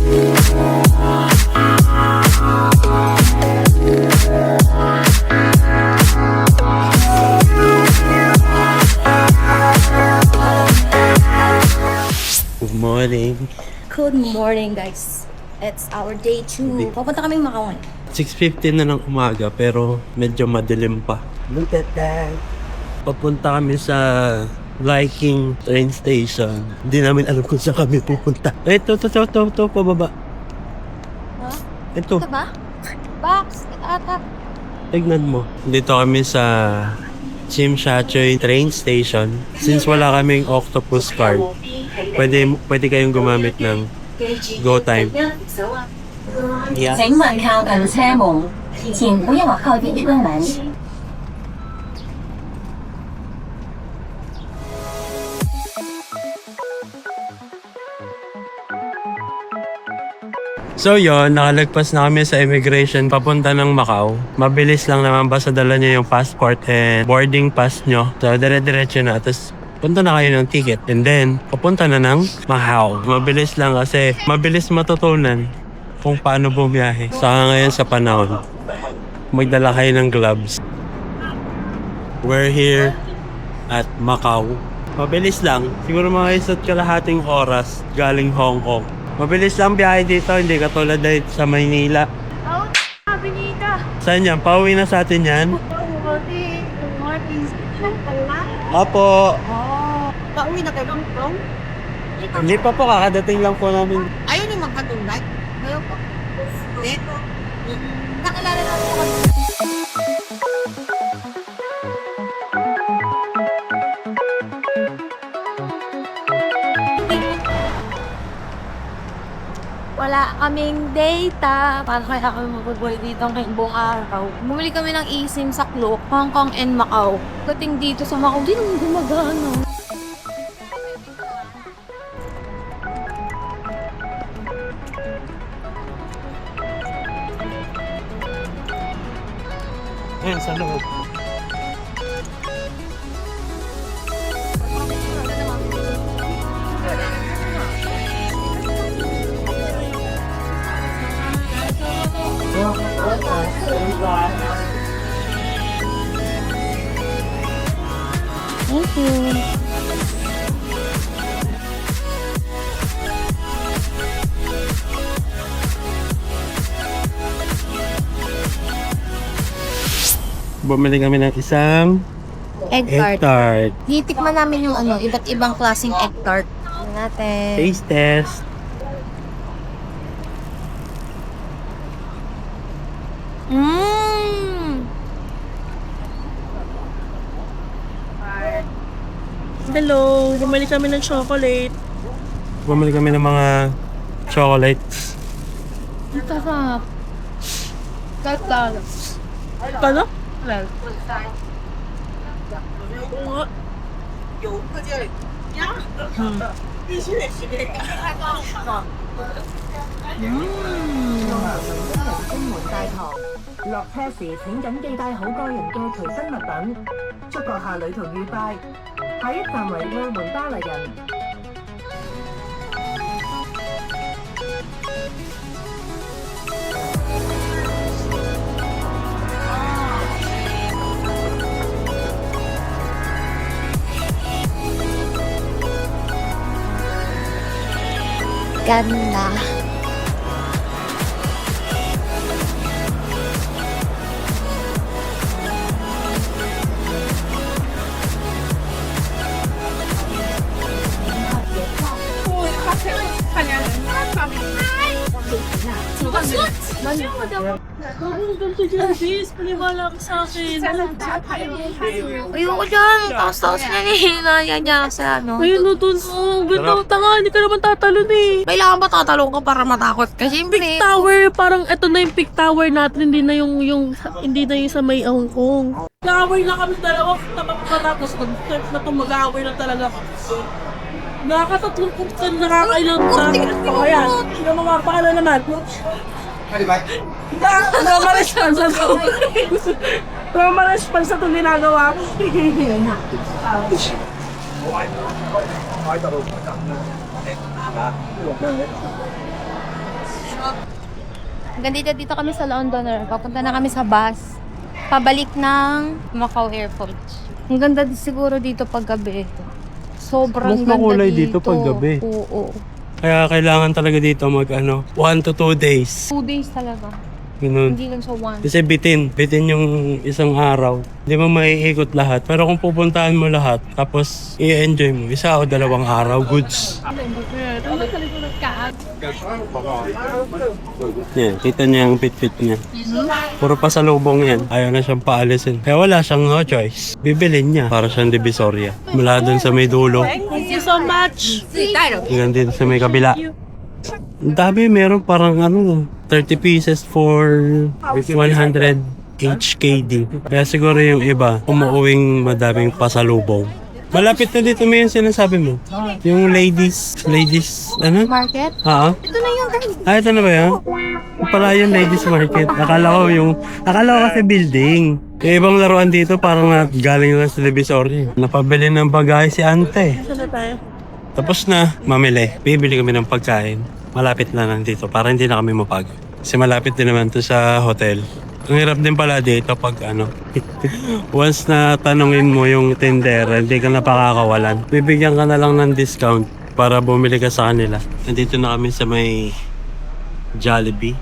Good morning. Good morning, guys. It's our day 2. Papunta kaming Macau. 6:15 na ng umaga pero medyo madilim pa. Look at that. Papunta kami sa Viking train station. Hindi namin alam kung saan kami pupunta. Ito, pababa. Ha? Ito, Ito ba? Box. Ata. tignan mo. Dito kami sa Chimchachoy train station. Since wala kaming octopus card, pwede kayong gumamit ng Go Time. Yeah. 请勿靠近车門，請不要靠近車門。 So yon, nakalagpas na kami sa immigration papunta ng Macau. Mabilis lang naman, basta dala nyo yung passport and boarding pass nyo. So dire-diretso na, tapos punta na kayo ng ticket. And then, papunta na ng Macau. Mabilis lang kasi mabilis matutunan kung paano bumiyahe. Saka ngayon sa panahon, magdala kayo ng gloves. We're here at Macau. Mabilis lang, siguro mga isa't kalahating oras galing Hong Kong. Mabilis lang biyahe dito, hindi katulad dahil sa Maynila. Oh, Benita. Saan yan? Pauwi na sa atin yan? Apo. Oh, pauwi na kayo Hong Kong? Hindi pa po, kakadating lang po namin. Ayaw niyo magkatulad? Ayaw po. Hindi. Nakilala na po kami. Wala kaming data. Paano kaya kami mabubuhay dito ngayong buong araw? Bumili kami ng eSIM sa Klook, Hong Kong and Macau. Dating dito sa Macau, di naman gumagana. Ayan, sa loob. Thank you. Bumili kami ng isang Egg egg tart. tart. Titikman namin yung iba't ibang klaseng egg tart. Tingnan natin. Taste test. Mmm! Hello, bumalik kami ng chocolate. Bumili kami ng mga chocolates. Ang sarap. $12. Paano?落車時請緊記帶好個人嘅隨身物品。祝閣下旅途愉快。下一站為澳門巴黎人。 Ganda. Ang ganda dyan, sis. Paniwala ka sa akin. Ayoko dyan. Taas-taas na nihinaya niya sa ano. Ayun o dun. Oh, ang ganda. Tanga, hindi ka naman tatalon eh. Kailangan ba tatalong ka para matakot ka? Siyempre. Peak Tower, parang eto na yung peak tower natin. Hindi na yung sa may Hong Kong. Mag-away na kami dalawa. Tapos nag-step na ito, mag-away na talaga. Nakakatatlong kuksan, nakakailang ayan, yung mga pakala naman. Namaresponsa to. Namaresponsa itong ginagawa ko. Gandito dito kami sa Londoner. Papunta na kami sa bus. Pabalik ng Macau Airport. Ang ganda siguro dito pag gabi. Sobrang Mas ganda makulay dito. dito pag gabi. Oo. Kaya kailangan talaga dito 1 to 2 days. 2 days talaga. Ganun. Hindi lang sa 1. Kasi bitin yung isang araw. Hindi mo maiikot lahat. Pero kung pupuntahan mo lahat, tapos i-enjoy mo, 1 o 2 araw, goods. Yan, kita niya yung fit-fit niya. Puro pasalubong yan. Ayaw na siyang paalisin. Kaya wala siyang no choice. Bibilin niya para siyang divisoria. Mula dun sa may dulo. Thank you so much. Hanggang din sa may kabila. Ang dami, meron parang 30 pieces for 100 HKD. Kaya siguro yung iba, umuuwing madaming pasalubong. Malapit na dito may yung sinasabi mo. Yung ladies, Market? Oo. Ito na yung Ito na ba yan? Yung pala yung ladies market. Akala ko kasi building. Yung ibang laruan dito parang galing lang sa Divisoria. Napabili ng bagay si Ante. Saan na tayo? Tapos na, mamili. Bibili kami ng pagkain. Malapit na lang dito para hindi na kami mapagod. Kasi malapit din naman to sa hotel. Ang hirap din pala dito pag once na tanungin mo yung tindera, hindi ka na pakakawalan. Bibigyan ka na lang ng discount para bumili ka sa kanila. Nandito na kami sa may Jollibee.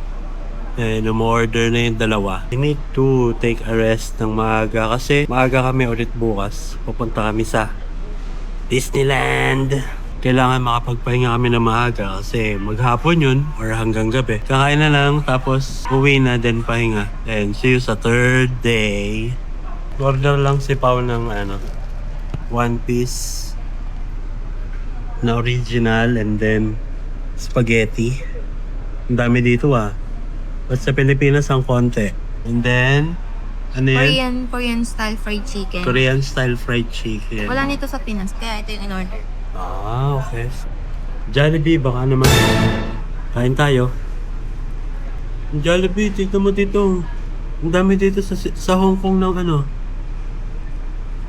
Umorder na yung 2. We need to take a rest ng maaga kasi maaga kami ulit bukas. Pupunta kami sa Disneyland. Kailangan makapagpahinga kami ng maaga kasi maghapon yun or hanggang gabi. Kakain na lang tapos uwi na then pahinga. And see you sa 3rd day. Order lang si Pao ng 1 piece na original and then spaghetti. Ang dami dito But sa Pilipinas ang konti. And then, ano yan? Korean style fried chicken. Korean style fried chicken. Wala nito sa Pinas, kaya ito yung in-order. Okay. Jollibee, baka naman. Kain tayo. Jollibee, tignan mo dito. Ang dami dito sa Hong Kong ng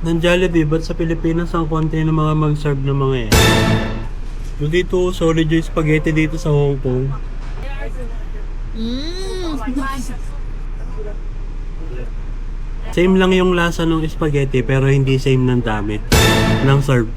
ng Jollibee, ba't sa Pilipinas ang konti ng mga mag-serve ng mga yan? Yung dito, solid yung spaghetti dito sa Hong Kong. Same lang yung lasa ng spaghetti pero hindi same ng dami ng serve.